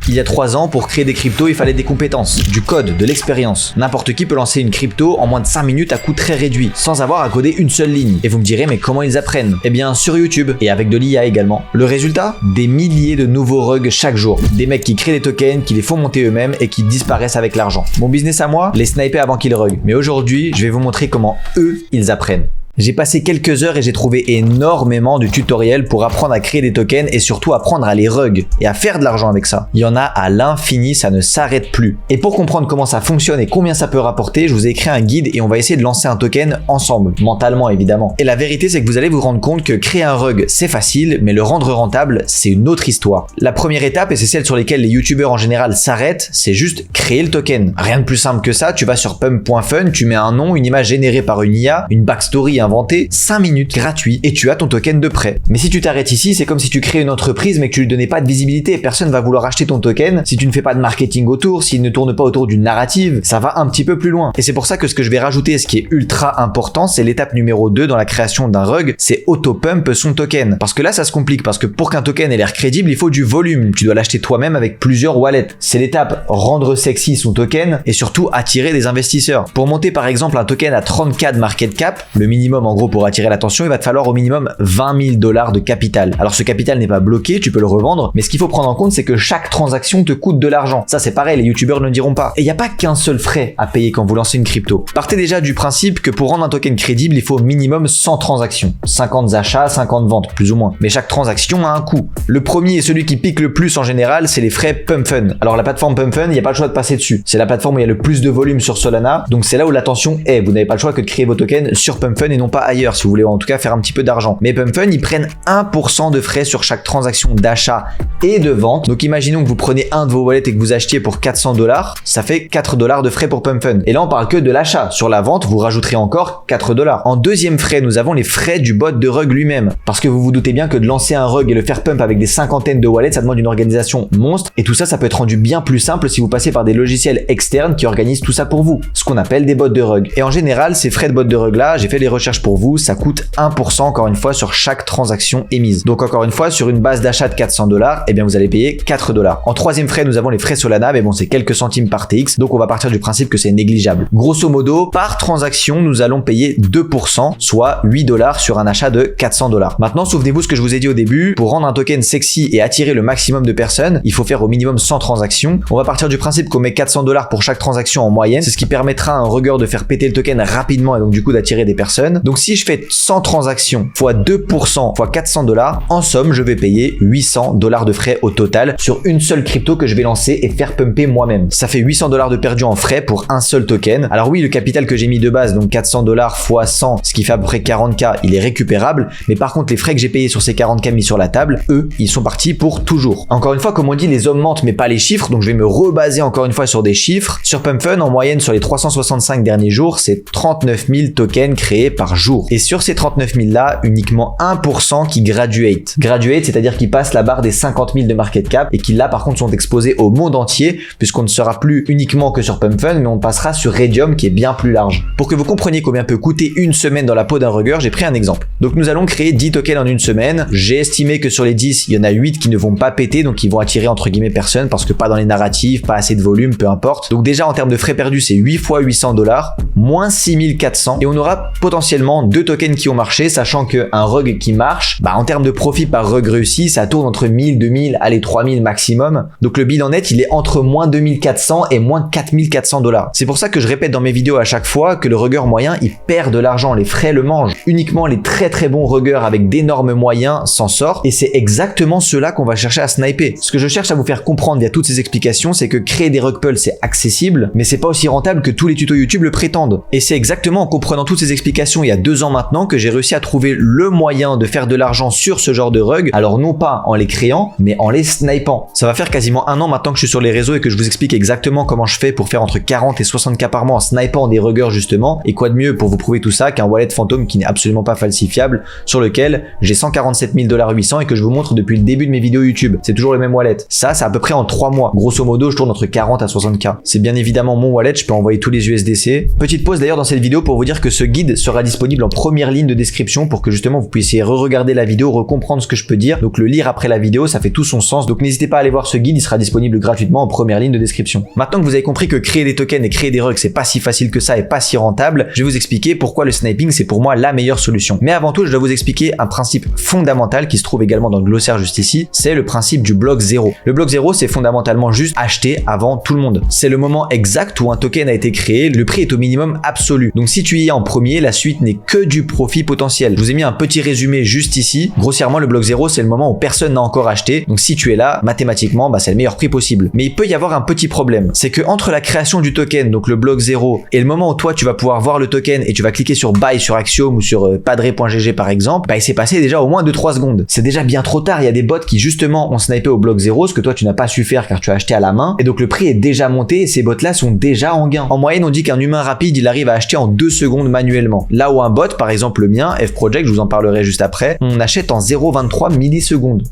Il y a 3 ans, pour créer des cryptos, il fallait des compétences, du code, de l'expérience. N'importe qui peut lancer une crypto en moins de 5 minutes à coût très réduit, sans avoir à coder une seule ligne. Et vous me direz, mais comment ils apprennent? Eh bien, sur YouTube, et avec de l'IA également. Le résultat? Des milliers de nouveaux rugs chaque jour. Des mecs qui créent des tokens, qui les font monter eux-mêmes et qui disparaissent avec l'argent. Mon business à moi? Les sniper avant qu'ils rug. Mais aujourd'hui, je vais vous montrer comment eux, ils apprennent. J'ai passé quelques heures et j'ai trouvé énormément de tutoriels pour apprendre à créer des tokens et surtout apprendre à les rug et à faire de l'argent avec ça. Il y en a à l'infini, ça ne s'arrête plus. Et pour comprendre comment ça fonctionne et combien ça peut rapporter, je vous ai écrit un guide et on va essayer de lancer un token ensemble, mentalement évidemment. Et la vérité, c'est que vous allez vous rendre compte que créer un rug, c'est facile, mais le rendre rentable, c'est une autre histoire. La première étape, et c'est celle sur laquelle les youtubeurs en général s'arrêtent, c'est juste créer le token. Rien de plus simple que ça, tu vas sur pump.fun, tu mets un nom, une image générée par une IA, une backstory inventé, 5 minutes gratuit et tu as ton token de prêt. Mais si tu t'arrêtes ici, c'est comme si tu crées une entreprise mais que tu lui donnais pas de visibilité. Personne va vouloir acheter ton token si tu ne fais pas de marketing autour, s'il ne tourne pas autour d'une narrative. Ça va un petit peu plus loin. Et c'est pour ça que ce que je vais rajouter, ce qui est ultra important, c'est l'étape numéro 2 dans la création d'un rug, c'est auto-pump son token. Parce que là, ça se complique parce que pour qu'un token ait l'air crédible, il faut du volume. Tu dois l'acheter toi-même avec plusieurs wallets. C'est l'étape rendre sexy son token et surtout attirer des investisseurs. Pour monter par exemple un token à 30K de market cap, le minimum en gros pour attirer l'attention, il va te falloir au minimum 20 000 $ de capital. Alors ce capital n'est pas bloqué, tu peux le revendre, mais ce qu'il faut prendre en compte, c'est que chaque transaction te coûte de l'argent. Ça c'est pareil, les youtubeurs ne diront pas. Et il n'y a pas qu'un seul frais à payer quand vous lancez une crypto. Partez déjà du principe que pour rendre un token crédible, il faut au minimum 100 transactions. 50 achats, 50 ventes, plus ou moins. Mais chaque transaction a un coût. Le premier et celui qui pique le plus en général, c'est les frais PumpFun. Alors la plateforme PumpFun, il n'y a pas le choix de passer dessus. C'est la plateforme où il y a le plus de volume sur Solana, donc c'est là où l'attention est. Vous n'avez pas le choix que de créer vos tokens sur PumpFun et non pas ailleurs, si vous voulez en tout cas faire un petit peu d'argent. Mais PumpFun, ils prennent 1% de frais sur chaque transaction d'achat et de vente. Donc imaginons que vous prenez un de vos wallets et que vous achetiez pour 400 $, ça fait 4 $ de frais pour PumpFun. Et là, on parle que de l'achat. Sur la vente, vous rajouterez encore 4 $. En deuxième frais, nous avons les frais du bot de rug lui-même. Parce que vous vous doutez bien que de lancer un rug et le faire pump avec des cinquantaines de wallets, ça demande une organisation monstre. Et tout ça, ça peut être rendu bien plus simple si vous passez par des logiciels externes qui organisent tout ça pour vous. Ce qu'on appelle des bots de rug. Et en général, ces frais de bot de rug là, j'ai fait des recherches pour vous, ça coûte 1% encore une fois sur chaque transaction émise. Donc encore une fois, sur une base d'achat de 400 $, eh bien vous allez payer 4 $. En troisième frais, nous avons les frais Solana, mais bon, c'est quelques centimes par TX, donc on va partir du principe que c'est négligeable. Grosso modo, par transaction, nous allons payer 2%, soit 8 $ sur un achat de 400 $. Maintenant, souvenez-vous ce que je vous ai dit au début, pour rendre un token sexy et attirer le maximum de personnes, il faut faire au minimum 100 transactions. On va partir du principe qu'on met 400 $ pour chaque transaction en moyenne, c'est ce qui permettra à un rugger de faire péter le token rapidement et donc du coup d'attirer des personnes. Donc si je fais 100 transactions fois 2% fois 400 $, en somme, je vais payer 800 $ de frais au total sur une seule crypto que je vais lancer et faire pumper moi-même. Ça fait 800 $ de perdu en frais pour un seul token. Alors oui, le capital que j'ai mis de base, donc 400 $ fois 100, ce qui fait à peu près 40K, il est récupérable. Mais par contre, les frais que j'ai payés sur ces 40K mis sur la table, eux, ils sont partis pour toujours. Encore une fois, comme on dit, les hommes mentent mais pas les chiffres, donc je vais me rebaser encore une fois sur des chiffres. Sur PumpFun, en moyenne, sur les 365 derniers jours, c'est 39 000 tokens créés par jour. Et sur ces 39 000 là, uniquement 1% qui graduate. Graduate, c'est-à-dire qui passent la barre des 50 000 de market cap et qui là par contre sont exposés au monde entier puisqu'on ne sera plus uniquement que sur PumpFun mais on passera sur Raydium qui est bien plus large. Pour que vous compreniez combien peut coûter une semaine dans la peau d'un rugger, j'ai pris un exemple. Donc nous allons créer 10 tokens en une semaine. J'ai estimé que sur les 10, il y en a 8 qui ne vont pas péter, donc ils vont attirer entre guillemets personne parce que pas dans les narratives, pas assez de volume, peu importe. Donc déjà en termes de frais perdus, c'est 8 fois 800 $, moins 6400 et on aura potentiellement 2 tokens qui ont marché, sachant qu'un rug qui marche, en termes de profit par rug réussi, ça tourne entre 1000, 2000, allez 3000 maximum. Donc le bilan net, il est entre moins 2400 et moins 4400 $. C'est pour ça que je répète dans mes vidéos à chaque fois que le rugger moyen, il perd de l'argent, les frais le mangent. Uniquement les très très bons ruggers avec d'énormes moyens s'en sortent et c'est exactement cela qu'on va chercher à sniper. Ce que je cherche à vous faire comprendre via toutes ces explications, c'est que créer des rug pulls, c'est accessible, mais c'est pas aussi rentable que tous les tutos YouTube le prétendent. Et c'est exactement en comprenant toutes ces explications il y a 2 ans maintenant que j'ai réussi à trouver le moyen de faire de l'argent sur ce genre de rug. Alors non pas en les créant, mais en les snipant. Ça va faire quasiment 1 an maintenant que je suis sur les réseaux et que je vous explique exactement comment je fais pour faire entre 40 et 60K par mois en snipant des ruggers justement. Et quoi de mieux pour vous prouver tout ça qu'un wallet fantôme qui n'est absolument pas falsifiable, sur lequel j'ai 147 800 et que je vous montre depuis le début de mes vidéos YouTube. C'est toujours le même wallet. Ça, c'est à peu près en 3 mois. Grosso modo, je tourne entre 40 à 60K. C'est bien évidemment mon wallet, je peux envoyer tous les USDC. Petite pause d'ailleurs dans cette vidéo pour vous dire que ce guide sera disponible disponible en première ligne de description pour que justement vous puissiez re-regarder la vidéo, recomprendre ce que je peux dire. Donc le lire après la vidéo, ça fait tout son sens. Donc n'hésitez pas à aller voir ce guide, il sera disponible gratuitement en première ligne de description. Maintenant que vous avez compris que créer des tokens et créer des rugs, c'est pas si facile que ça et pas si rentable, je vais vous expliquer pourquoi le sniping c'est pour moi la meilleure solution. Mais avant tout, je dois vous expliquer un principe fondamental qui se trouve également dans le glossaire juste ici, c'est le principe du bloc 0. Le bloc 0, c'est fondamentalement juste acheter avant tout le monde. C'est le moment exact où un token a été créé, le prix est au minimum absolu. Donc si tu y es en premier, la suite n'est que du profit potentiel. Je vous ai mis un petit résumé juste ici. Grossièrement, le bloc 0, c'est le moment où personne n'a encore acheté. Donc si tu es là, mathématiquement, c'est le meilleur prix possible. Mais il peut y avoir un petit problème. C'est que entre la création du token, donc le bloc 0, et le moment où toi tu vas pouvoir voir le token et tu vas cliquer sur buy sur Axiom ou sur padre.gg par exemple, il s'est passé déjà au moins 2-3 secondes. C'est déjà bien trop tard. Il y a des bots qui justement ont snipé au bloc 0, ce que toi tu n'as pas su faire car tu as acheté à la main. Et donc le prix est déjà monté et ces bots là sont déjà en gain. En moyenne, on dit qu'un humain rapide, il arrive à acheter en 2 secondes manuellement. Là où un bot, par exemple le mien, F-Project, je vous en parlerai juste après, on achète en 0,23 millisecondes.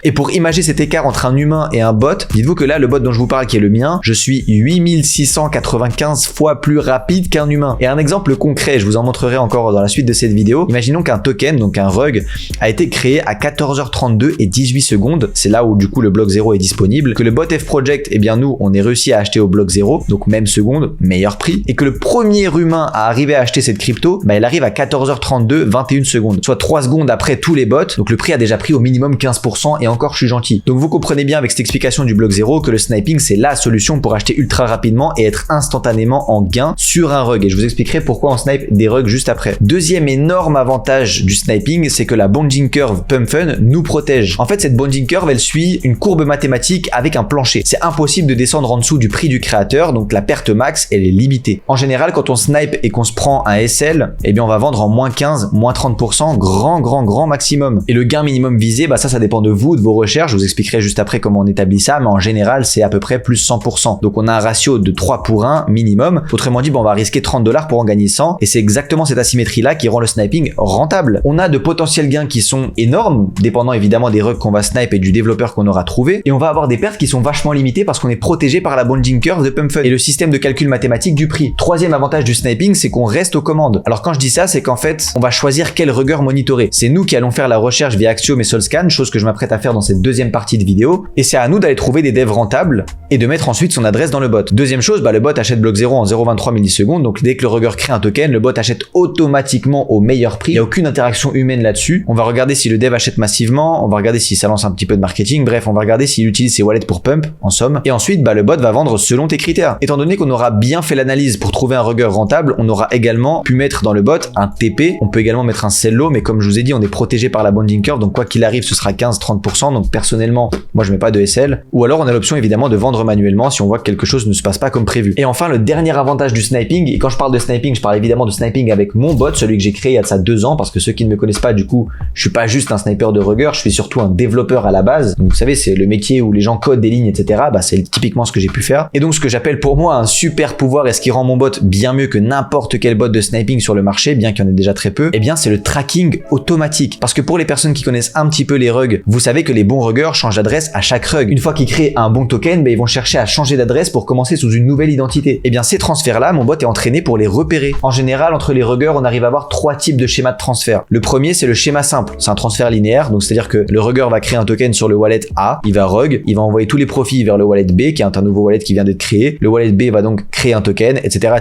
Et pour imager cet écart entre un humain et un bot, dites-vous que là, le bot dont je vous parle, qui est le mien, je suis 8695 fois plus rapide qu'un humain. Et un exemple concret, je vous en montrerai encore dans la suite de cette vidéo. Imaginons qu'un token, donc un rug, a été créé à 14h32 et 18 secondes. C'est là où du coup le bloc 0 est disponible. Que le bot F-Project, eh bien nous, on est réussi à acheter au bloc 0, donc même seconde, meilleur prix. Et que le premier humain à arriver à acheter cette crypto, il arrive à 14h32, 21 secondes. Soit 3 secondes après tous les bots. Donc le prix a déjà pris au minimum 15% et encore je suis gentil. Donc vous comprenez bien avec cette explication du bloc 0 que le sniping c'est la solution pour acheter ultra rapidement et être instantanément en gain sur un rug. Et je vous expliquerai pourquoi on snipe des rugs juste après. Deuxième énorme avantage du sniping, c'est que la bonding curve Pump Fun nous protège. En fait, cette bonding curve, elle suit une courbe mathématique avec un plancher. C'est impossible de descendre en dessous du prix du créateur, donc la perte max, elle est limitée. En général, quand on snipe et qu'on se prend un SL, eh bien on va vendre en moins 15, moins 30%, grand maximum. Et le gain minimum visé, ça dépend de vous, de vos recherches. Je vous expliquerai juste après comment on établit ça, mais en général, c'est à peu près plus 100%. Donc on a un ratio de 3 pour 1 minimum. Autrement dit, on va risquer 30 $ pour en gagner 100. Et c'est exactement cette asymétrie-là qui rend le sniping rentable. On a de potentiels gains qui sont énormes, dépendant évidemment des rugs qu'on va snipe et du développeur qu'on aura trouvé. Et on va avoir des pertes qui sont vachement limitées parce qu'on est protégé par la bonding curve de Pump Fun et le système de calcul mathématique du prix. Troisième avantage du sniping, c'est qu'on reste aux commandes. Alors quand je dis ça, c'est qu'en fait, on va choisir quel rugger monitorer. C'est nous qui allons faire la recherche via Axiom et Solscan, chose que je m'apprête à faire dans cette deuxième partie de vidéo. Et c'est à nous d'aller trouver des devs rentables et de mettre ensuite son adresse dans le bot. Deuxième chose, le bot achète bloc 0 en 0,23 millisecondes. Donc dès que le rugger crée un token, le bot achète automatiquement au meilleur prix. Il n'y a aucune interaction humaine là-dessus. On va regarder si le dev achète massivement, on va regarder si ça lance un petit peu de marketing. Bref, on va regarder s'il utilise ses wallets pour pump, en somme. Et ensuite, le bot va vendre selon tes critères. Étant donné qu'on aura bien fait l'analyse pour trouver un rugger rentable, on aura également pu mettre dans le bot un TP. On peut également mettre un sell low, mais comme je vous ai dit, on est protégé par la bonding curve. Donc quoi qu'il arrive, ce sera 15-30%. Donc personnellement, moi je mets pas de SL. Ou alors on a l'option évidemment de vendre manuellement si on voit que quelque chose ne se passe pas comme prévu. Et enfin, le dernier avantage du sniping, et quand je parle de sniping, je parle évidemment de sniping avec mon bot, celui que j'ai créé il y a de ça 2 ans, parce que ceux qui ne me connaissent pas, du coup, je suis pas juste un sniper de rugger, je suis surtout un développeur à la base. Donc vous savez, c'est le métier où les gens codent des lignes, etc. C'est typiquement ce que j'ai pu faire. Et donc ce que j'appelle pour moi un super pouvoir et ce qui rend mon bot bien mieux que n'importe quel bot de sniping sur le marché, bien qu'il y en ait déjà très peu, eh bien c'est le tracking automatique. Parce que pour les personnes qui connaissent un petit peu les rugs, vous savez que les bons ruggers changent d'adresse à chaque rug. Une fois qu'ils créent un bon token, ils vont chercher à changer d'adresse pour commencer sous une nouvelle identité. Et bien ces transferts-là, mon bot est entraîné pour les repérer. En général, entre les ruggers, on arrive à avoir 3 types de schémas de transfert. Le premier, c'est le schéma simple. C'est un transfert linéaire, donc c'est-à-dire que le rugger va créer un token sur le wallet A, il va rug, il va envoyer tous les profits vers le wallet B, qui est un nouveau wallet qui vient d'être créé. Le wallet B va donc créer un token, etc.,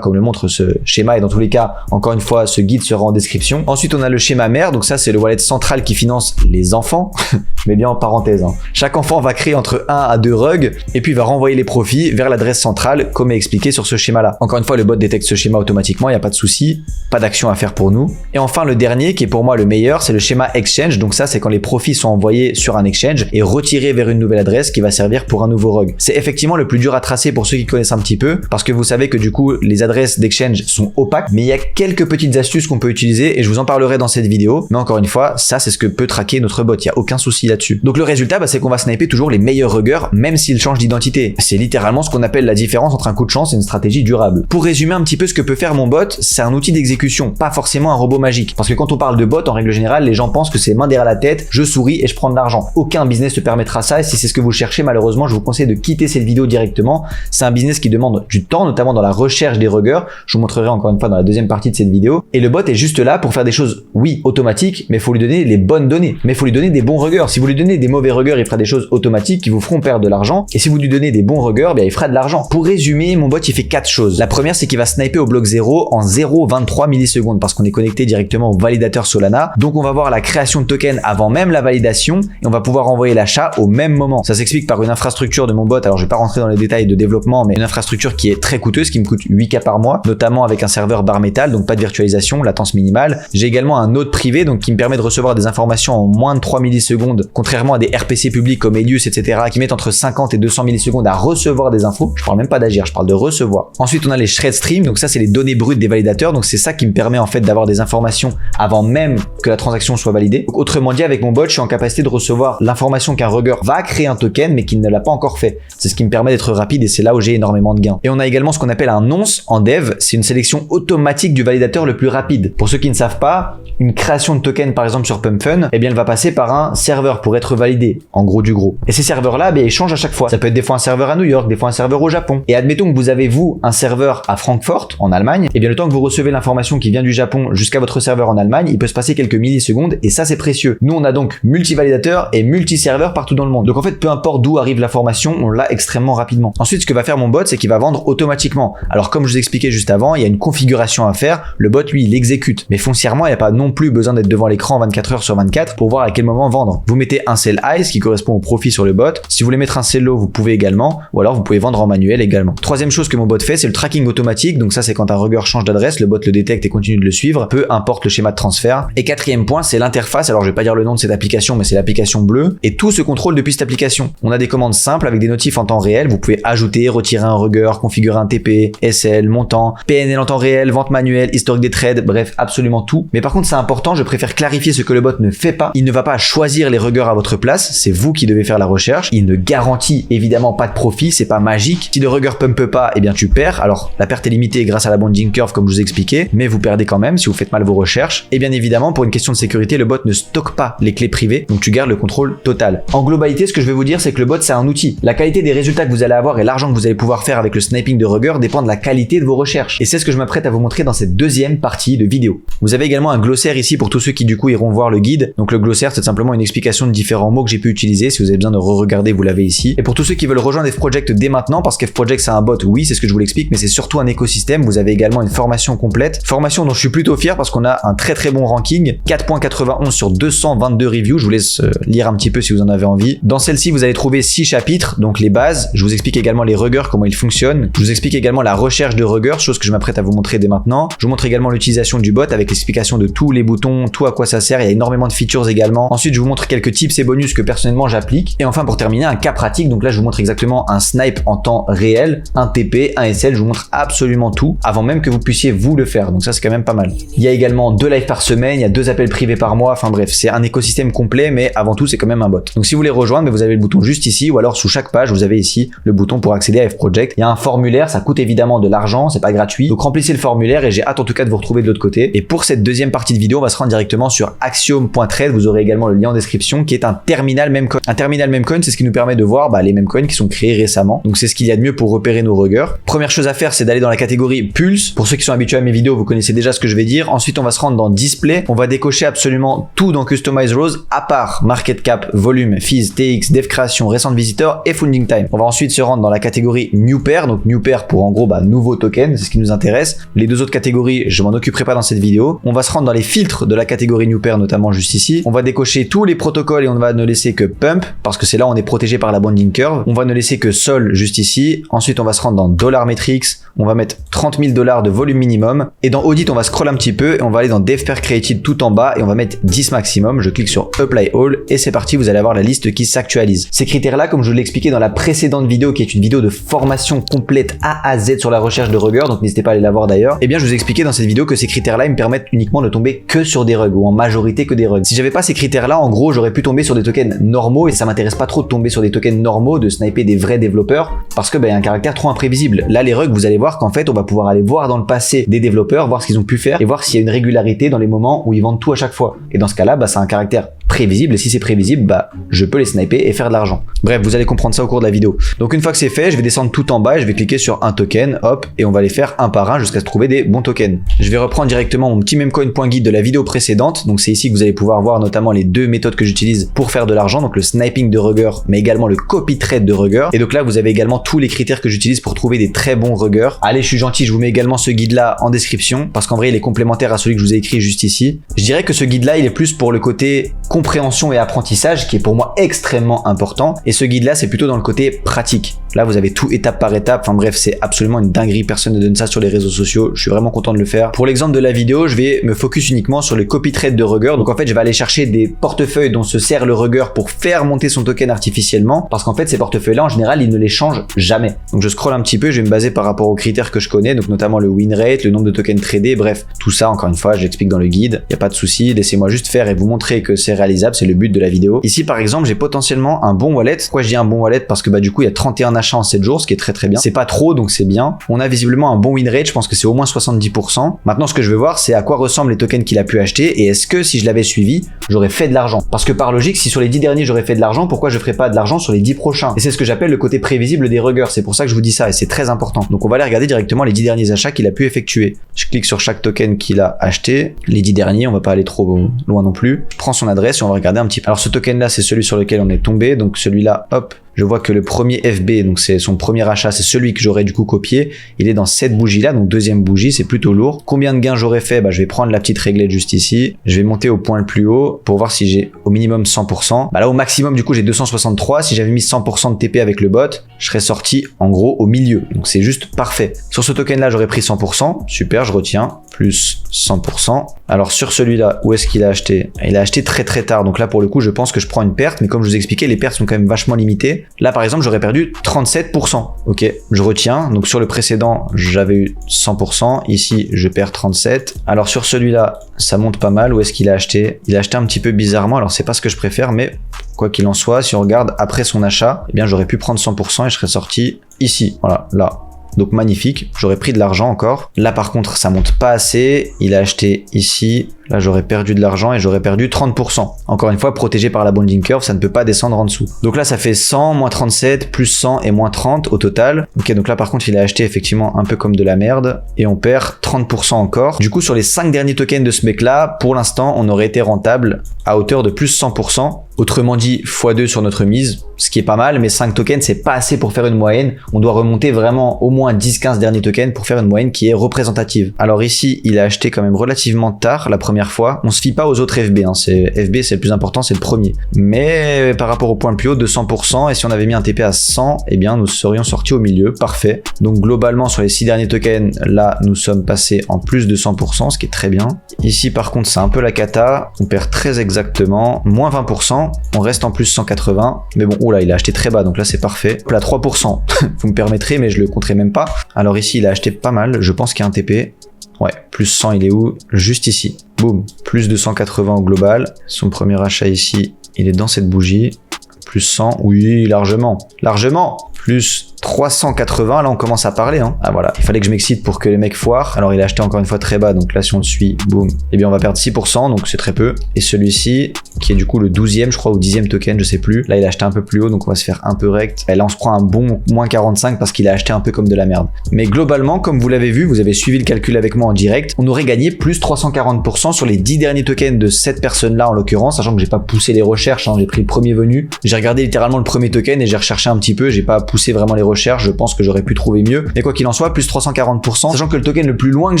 comme le montre ce schéma. Et dans tous les cas, encore une fois, ce guide sera en description. Ensuite, on a le schéma mère, donc ça, c'est le wallet central qui finance les enfants. Je mets bien en parenthèse. Chaque enfant va créer entre 1 à 2 rugs, et puis va renvoyer les profits vers l'adresse centrale, comme est expliqué sur ce schéma-là. Encore une fois, le bot détecte ce schéma automatiquement, il n'y a pas de souci, pas d'action à faire pour nous. Et enfin, le dernier, qui est pour moi le meilleur, c'est le schéma exchange. Donc ça, c'est quand les profits sont envoyés sur un exchange et retirés vers une nouvelle adresse qui va servir pour un nouveau rug. C'est effectivement le plus dur à tracer pour ceux qui connaissent un petit peu, parce que vous savez que du coup, les adresses d'exchange sont opaques, mais il y a quelques petites astuces qu'on peut utiliser et je vous en parlerai dans cette vidéo. Mais encore une fois, ça, c'est ce que peut traquer notre bot, il n'y a aucun souci là-dessus. Donc le résultat, c'est qu'on va sniper toujours les meilleurs ruggers, même s'ils changent d'identité. C'est littéralement ce qu'on appelle la différence entre un coup de chance et une stratégie durable. Pour résumer un petit peu ce que peut faire mon bot, c'est un outil d'exécution, pas forcément un robot magique. Parce que quand on parle de bot, en règle générale, les gens pensent que c'est main derrière la tête, je souris et je prends de l'argent. Aucun business te permettra ça, et si c'est ce que vous cherchez, malheureusement, je vous conseille de quitter cette vidéo directement. C'est un business qui demande du temps, notamment dans la recherche des ruggers. Je vous montrerai encore une fois dans la deuxième partie de cette vidéo. Et le bot est juste là pour faire des choses, oui, automatiques, mais il faut lui donner les bonnes données. Mais il faut lui donner des bons ruggers. Si vous lui donnez des mauvais ruggers, il fera des choses automatiques qui vous feront perdre de l'argent. Et si vous lui donnez des bons ruggers, il fera de l'argent. Pour résumer, mon bot, il fait 4 choses. La première, c'est qu'il va sniper au bloc 0 en 0,23 millisecondes parce qu'on est connecté directement au validateur Solana. Donc, on va voir la création de tokens avant même la validation et on va pouvoir envoyer l'achat au même moment. Ça s'explique par une infrastructure de mon bot. Alors, je vais pas rentrer dans les détails de développement, mais une infrastructure qui est très coûteuse, qui me coûte 8K par mois, notamment avec un serveur bare metal, donc pas de virtualisation, latence minimale. J'ai également un node privé, donc qui me permet de recevoir des informations en moins de 3 millisecondes, contrairement à des RPC publics comme Helios, etc., qui mettent entre 50 et 200 millisecondes à recevoir des infos. Je parle même pas d'agir, je parle de recevoir. Ensuite, on a les shred stream, donc ça, c'est les données brutes des validateurs, donc c'est ça qui me permet en fait d'avoir des informations avant même que la transaction soit validée. Donc, autrement dit, avec mon bot, je suis en capacité de recevoir l'information qu'un rugger va créer un token, mais qu'il ne l'a pas encore fait. C'est ce qui me permet d'être rapide et c'est là où j'ai énormément de gains. Et on a également ce qu'on appelle un nonce en dev, c'est une sélection automatique du validateur le plus rapide. Pour ceux qui ne savent pas, une création de token par exemple sur PumpFun, eh bien elle va passer par un serveur pour être validée, en gros du gros. Et ces serveurs-là, ils changent à chaque fois. Ça peut être des fois un serveur à New York, des fois un serveur au Japon. Et admettons que vous avez vous un serveur à Francfort en Allemagne, eh bien le temps que vous recevez l'information qui vient du Japon jusqu'à votre serveur en Allemagne, il peut se passer quelques millisecondes et ça c'est précieux. Nous on a donc multi-validateurs et multi-serveurs partout dans le monde. Donc en fait peu importe d'où arrive l'information, on l'a extrêmement rapidement. Ensuite ce que va faire mon bot, c'est qu'il va vendre automatiquement. Alors comme je vous expliquais juste avant, il y a une configuration à faire. Le bot lui il exécute, mais foncièrement il n'y a pas non plus besoin d'être devant l'écran 24 heures sur 24 pour voir à quel moment vendre. Vous mettez un sell high, ce qui correspond au profit sur le bot. Si vous voulez mettre un sell low, vous pouvez également, ou alors vous pouvez vendre en manuel également. Troisième chose que mon bot fait, c'est le tracking automatique. Donc ça c'est quand un rugger change d'adresse, le bot le détecte et continue de le suivre, peu importe le schéma de transfert. Et quatrième point, c'est l'interface. Alors je vais pas dire le nom de cette application, mais c'est l'application bleue et tout se contrôle depuis cette application. On a des commandes simples avec des notifs en temps réel. Vous pouvez ajouter, retirer un rugger, configurer un TP, SL, montant, PNL en temps réel, vente manuelle, historique des trades, bref, absolument tout. Mais par contre, c'est important, je préfère clarifier ce que le bot ne fait pas. Il ne va pas choisir les ruggers à votre place, c'est vous qui devez faire la recherche. Il ne garantit évidemment pas de profit, c'est pas magique. Si le rugger pump pas, eh bien tu perds. Alors la perte est limitée grâce à la bonding curve comme je vous ai expliqué, mais vous perdez quand même si vous faites mal vos recherches. Et bien évidemment, pour une question de sécurité, le bot ne stocke pas les clés privées, donc tu gardes le contrôle total. En globalité, ce que je vais vous dire, c'est que le bot c'est un outil. La qualité des résultats que vous allez avoir et l'argent que vous allez pouvoir faire avec le sniping de rugger dépend de la qualité de vos recherches. Et c'est ce que je m'apprête à vous montrer dans cette deuxième partie de vidéo. Vous avez également un glossaire ici pour tous ceux qui du coup iront voir le guide. Donc le glossaire, c'est simplement une explication de différents mots que j'ai pu utiliser. Si vous avez besoin de re-regarder, vous l'avez ici. Et pour tous ceux qui veulent rejoindre F-Project dès maintenant, parce qu'F-Project c'est un bot, oui, c'est ce que je vous l'explique, mais c'est surtout un écosystème. Vous avez également une formation complète. Formation dont je suis plutôt fier parce qu'on a un très très bon ranking. 4.91 sur 222 reviews. Je vous laisse lire un petit peu si vous en avez envie. Dans celle-ci, vous allez trouver 6 chapitres, donc les bases. Je vous explique également les ruggers, comment ils fonctionnent. Je vous explique également la recherche de ruggers, chose que je m'apprête à vous montrer dès maintenant. Je vous montre également l'utilisation du bot avec l'explication de tous les boutons, tout à quoi ça sert. Il y a énormément de features également. Ensuite, je vous montre quelques tips et bonus que personnellement j'applique. Et enfin, pour terminer, un cas pratique. Donc là, je vous montre exactement un snipe en temps réel, un TP, un SL. Je vous montre absolument tout avant même que vous puissiez vous le faire. Donc ça, c'est quand même pas mal. Il y a également 2 lives par semaine, il y a 2 appels privés par mois. Enfin bref, c'est un écosystème complet, mais avant tout, c'est quand même un bot. Donc si vous voulez rejoindre, vous avez le bouton juste ici, ou alors sous chaque page, vous avez ici le bouton pour accéder à F-Project. Il y a un formulaire, ça coûte évidemment de l'argent, c'est pas gratuit. Donc remplissez le formulaire et j'ai hâte en tout cas de vous retrouver de l'autre côté. Et pour cette deuxième partie de vidéo, on va se rendre directement sur axiom.trade. Vous aurez également le lien en description qui est un terminal memcoin. Un terminal memcoin, c'est ce qui nous permet de voir les memcoins qui sont créés récemment. Donc c'est ce qu'il y a de mieux pour repérer nos ruggers. Première chose à faire, c'est d'aller dans la catégorie Pulse. Pour ceux qui sont habitués à mes vidéos, vous connaissez déjà ce que je vais dire. Ensuite, on va se rendre dans Display. On va décocher absolument tout dans Customize Rows à part Market Cap, Volume, Fees, TX, Dev Création, Recent Visitor et Funding Time. On va ensuite se rendre dans la catégorie New Pair. Donc New Pair pour en gros nouveau token, c'est ce qui nous intéresse. Les deux autres catégories, je m'en occuperai pas dans cette vidéo. On va se rendre dans les filtres de la catégorie New Pair, notamment juste ici. On va décocher tous les protocoles et on va ne laisser que Pump parce que c'est là où on est protégé par la bonding curve. On va ne laisser que Sol juste ici. Ensuite, on va se rendre dans Dollar Metrics. On va mettre 30 000 $ de volume minimum. Et dans Audit, on va scroll un petit peu et on va aller dans Dev Pair Created tout en bas et on va mettre 10 maximum. Je clique sur Apply All et c'est parti, vous allez avoir la liste qui s'actualise. Ces critères-là, comme je vous l'ai expliqué dans la précédente vidéo, qui est une vidéo de formation complète A à Z sur la recherche de ruggers, donc n'hésitez pas à aller la voir d'ailleurs, et bien je vous ai expliqué dans cette vidéo que ces critères-là, ils me permettent uniquement de tomber que sur des rugs ou en majorité que des rugs. Si j'avais pas ces critères-là, en gros, gros, j'aurais pu tomber sur des tokens normaux et ça m'intéresse pas trop de tomber sur des tokens normaux, de sniper des vrais développeurs parce que y a un caractère trop imprévisible. Là, les rugs, vous allez voir qu'en fait, on va pouvoir aller voir dans le passé des développeurs, voir ce qu'ils ont pu faire et voir s'il y a une régularité dans les moments où ils vendent tout à chaque fois. Et dans ce cas-là, c'est un caractère prévisible et si c'est prévisible, je peux les sniper et faire de l'argent. Bref, vous allez comprendre ça au cours de la vidéo. Donc une fois que c'est fait, je vais descendre tout en bas et je vais cliquer sur un token, hop, et on va les faire un par un jusqu'à se trouver des bons tokens. Je vais reprendre directement mon petit memecoin.guide de la vidéo précédente. Donc c'est ici que vous allez pouvoir voir notamment les deux méthodes que j'utilise pour faire de l'argent, donc le sniping de rugger, mais également le copy trade de rugger. Et donc là, vous avez également tous les critères que j'utilise pour trouver des très bons ruggers. Allez, je suis gentil, je vous mets également ce guide-là en description parce qu'en vrai, il est complémentaire à celui que je vous ai écrit juste ici. Je dirais que ce guide-là, il est plus pour le côté compréhension et apprentissage qui est pour moi extrêmement important. Et ce guide-là, c'est plutôt dans le côté pratique. Là, vous avez tout étape par étape. Enfin bref, c'est absolument une dinguerie. Personne ne donne ça sur les réseaux sociaux. Je suis vraiment content de le faire. Pour l'exemple de la vidéo, je vais me focus uniquement sur le copy trade de rugger. Donc en fait, je vais aller chercher des portefeuilles dont se sert le rugger pour faire monter son token artificiellement. Parce qu'en fait, ces portefeuilles-là, en général, ils ne les changent jamais. Donc je scrolle un petit peu. Je vais me baser par rapport aux critères que je connais. Donc notamment le win rate, le nombre de tokens tradés. Bref, tout ça, encore une fois, je l'explique dans le guide. Il n'y a pas de souci. Laissez-moi juste faire et vous montrer que c'est réalisable. C'est le but de la vidéo. Ici, par exemple, j'ai potentiellement un bon wallet. Pourquoi je dis un bon wallet? Parce que du coup, il y a 31 achats en 7 jours, ce qui est très bien. C'est pas trop, donc c'est bien. On a visiblement un bon win rate. Je pense que c'est au moins 70%. Maintenant, ce que je veux voir, c'est à quoi ressemblent les tokens qu'il a pu acheter et est-ce que si je l'avais suivi, j'aurais fait de l'argent. Parce que par logique, si sur les 10 derniers, j'aurais fait de l'argent, pourquoi je ferais pas de l'argent sur les 10 prochains? Et c'est ce que j'appelle le côté prévisible des ruggers. C'est pour ça que je vous dis ça et c'est très important. Donc, on va aller regarder directement les 10 derniers achats qu'il a pu effectuer. Je clique sur chaque token qu'il a acheté. Les 10 derniers, on va pas aller trop loin non plus. Je prends son adresse et on va regarder un petit peu. Alors, ce token-là, c'est celui sur lequel on est tombé. Donc, celui-là, hop. Je vois que le premier FB, donc c'est son premier achat, c'est celui que j'aurais du coup copié. Il est dans cette bougie-là, donc deuxième bougie, c'est plutôt lourd. Combien de gains j'aurais fait? Je vais prendre la petite réglette juste ici. Je vais monter au point le plus haut pour voir si j'ai au minimum 100%. Là, au maximum, du coup, j'ai 263. Si j'avais mis 100% de TP avec le bot, je serais sorti en gros au milieu. Donc c'est juste parfait. Sur ce token-là, j'aurais pris 100%. Super, je retiens. Plus 100%. Alors sur celui-là, où est-ce qu'il a acheté? Il a acheté très tard. Donc là, pour le coup, je pense que je prends une perte. Mais comme je vous expliquais, les pertes sont quand même vachement limitées. Là, par exemple, j'aurais perdu 37%. Ok, je retiens. Donc sur le précédent, j'avais eu 100%. Ici, je perds 37. Alors sur celui-là, ça monte pas mal. Où est-ce qu'il a acheté? Il a acheté un petit peu bizarrement. Alors c'est pas ce que je préfère, mais quoi qu'il en soit, si on regarde après son achat, eh bien j'aurais pu prendre 100% et je serais sorti ici. Voilà, là. Donc magnifique, j'aurais pris de l'argent encore. Là par contre ça monte pas assez, il a acheté ici, là j'aurais perdu de l'argent et j'aurais perdu 30%. Encore une fois, protégé par la bonding curve, ça ne peut pas descendre en dessous. Donc là ça fait 100, moins 37, plus 100 et moins 30 au total. Ok, donc là par contre il a acheté effectivement un peu comme de la merde et on perd 30% encore. Du coup sur les 5 derniers tokens de ce mec là, pour l'instant on aurait été rentable à hauteur de plus 100%. Autrement dit, x2 sur notre mise, ce qui est pas mal, mais 5 tokens, c'est pas assez pour faire une moyenne. On doit remonter vraiment au moins 10-15 derniers tokens pour faire une moyenne qui est représentative. Alors ici, il a acheté quand même relativement tard la première fois. On se fie pas aux autres FB, hein. FB, c'est le plus important, c'est le premier. Mais par rapport au point le plus haut de 100%, et si on avait mis un TP à 100, eh bien, nous serions sortis au milieu. Parfait. Donc globalement, sur les 6 derniers tokens, là, nous sommes passés en plus de 100%, ce qui est très bien. Ici, par contre, c'est un peu la cata. On perd très exactement, moins 20%. On reste en plus 180, mais bon, oula, il a acheté très bas, donc là c'est parfait. Là 3%, vous me permettrez, mais je le compterai même pas. Alors ici, il a acheté pas mal, je pense qu'il y a un TP. Ouais, plus 100, il est où? Juste ici. Boum, plus de 180 au global. Son premier achat ici, il est dans cette bougie. Plus 100, oui, largement. Largement. Plus 380, là on commence à parler, hein. Ah voilà, il fallait que je m'excite pour que les mecs foirent. Alors il a acheté encore une fois très bas, donc là si on le suit, boum, eh bien on va perdre 6%, donc c'est très peu. Et celui-ci, qui est du coup le 12e, je crois, ou 10e token, je sais plus. Là il a acheté un peu plus haut, donc on va se faire un peu rect. Et là on se prend un bon moins 45 parce qu'il a acheté un peu comme de la merde. Mais globalement, comme vous l'avez vu, vous avez suivi le calcul avec moi en direct, on aurait gagné plus 340% sur les 10 derniers tokens de cette personne-là en l'occurrence, sachant que j'ai pas poussé les recherches, hein, j'ai pris le premier venu. J'ai regardé littéralement le premier token et j'ai recherché un petit peu, j'ai pas poussé vraiment les recherches, je pense que j'aurais pu trouver mieux. Mais quoi qu'il en soit, plus 340%, sachant que le token le plus loin que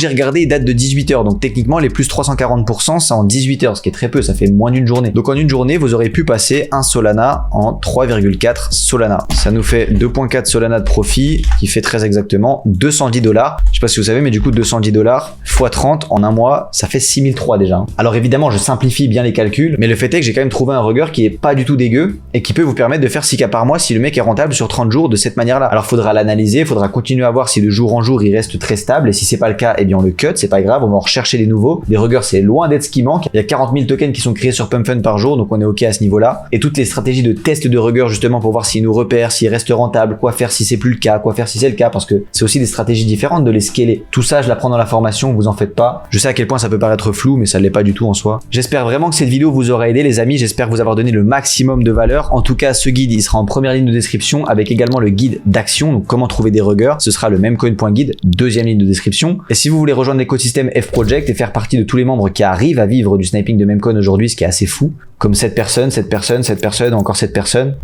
j'ai regardé date de 18 heures. Donc techniquement, les plus 340%, c'est en 18 heures, ce qui est très peu, ça fait moins d'une journée. Donc en une journée, vous aurez pu passer un Solana en 3,4 Solana. Ça nous fait 2,4 Solana de profit, qui fait très exactement $210. Je sais pas si vous savez, mais du coup, $210 x 30 en un mois, ça fait 6003 déjà. Alors évidemment, je simplifie bien les calculs, mais le fait est que j'ai quand même trouvé un rugger qui est pas du tout dégueu et qui peut vous permettre de faire 6K par mois si le mec est rentable sur 30 jours de cette manière-là. là. Alors faudra l'analyser, faudra continuer à voir si de jour en jour il reste très stable, et si c'est pas le cas, eh bien on le cut, c'est pas grave, on va en rechercher des nouveaux. Les ruggers c'est loin d'être ce qui manque, il y a 40 000 tokens qui sont créés sur PumpFun par jour, donc on est ok à ce niveau-là. Et toutes les stratégies de test de ruggers justement pour voir s'ils nous repèrent, s'ils restent rentables, quoi faire si c'est plus le cas, quoi faire si c'est le cas, parce que c'est aussi des stratégies différentes de les scaler. Tout ça je l'apprends dans la formation, vous en faites pas. Je sais à quel point ça peut paraître flou, mais ça l'est pas du tout en soi. J'espère vraiment que cette vidéo vous aura aidé les amis, j'espère vous avoir donné le maximum de valeur. En tout cas ce guide il sera en première ligne de description avec également le guide d'action, donc comment trouver des ruggers, ce sera le memcoin.guide, deuxième ligne de description. Et si vous voulez rejoindre l'écosystème F-Project et faire partie de tous les membres qui arrivent à vivre du sniping de memcoin aujourd'hui, ce qui est assez fou, comme cette personne, encore cette personne.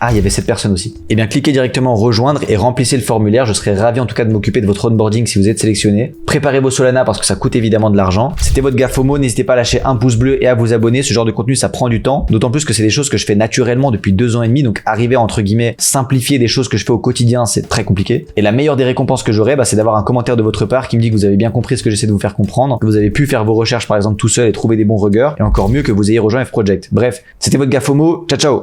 Ah, il y avait cette personne aussi. Eh bien, cliquez directement rejoindre et remplissez le formulaire. Je serai ravi en tout cas de m'occuper de votre onboarding si vous êtes sélectionné. Préparez vos Solana parce que ça coûte évidemment de l'argent. C'était votre gars FOMO. N'hésitez pas à lâcher un pouce bleu et à vous abonner. Ce genre de contenu, ça prend du temps. D'autant plus que c'est des choses que je fais naturellement depuis 2 ans et demi. Donc, arriver à, entre guillemets, simplifier des choses que je fais au quotidien, c'est très compliqué. Et la meilleure des récompenses que j'aurai, c'est d'avoir un commentaire de votre part qui me dit que vous avez bien compris ce que j'essaie de vous faire comprendre, que vous avez pu faire vos recherches par exemple tout seul et trouver des bons ruggers, et encore mieux que vous ayez rejoint F-Project. Bref, c'était votre gars FOMO. Ciao, ciao!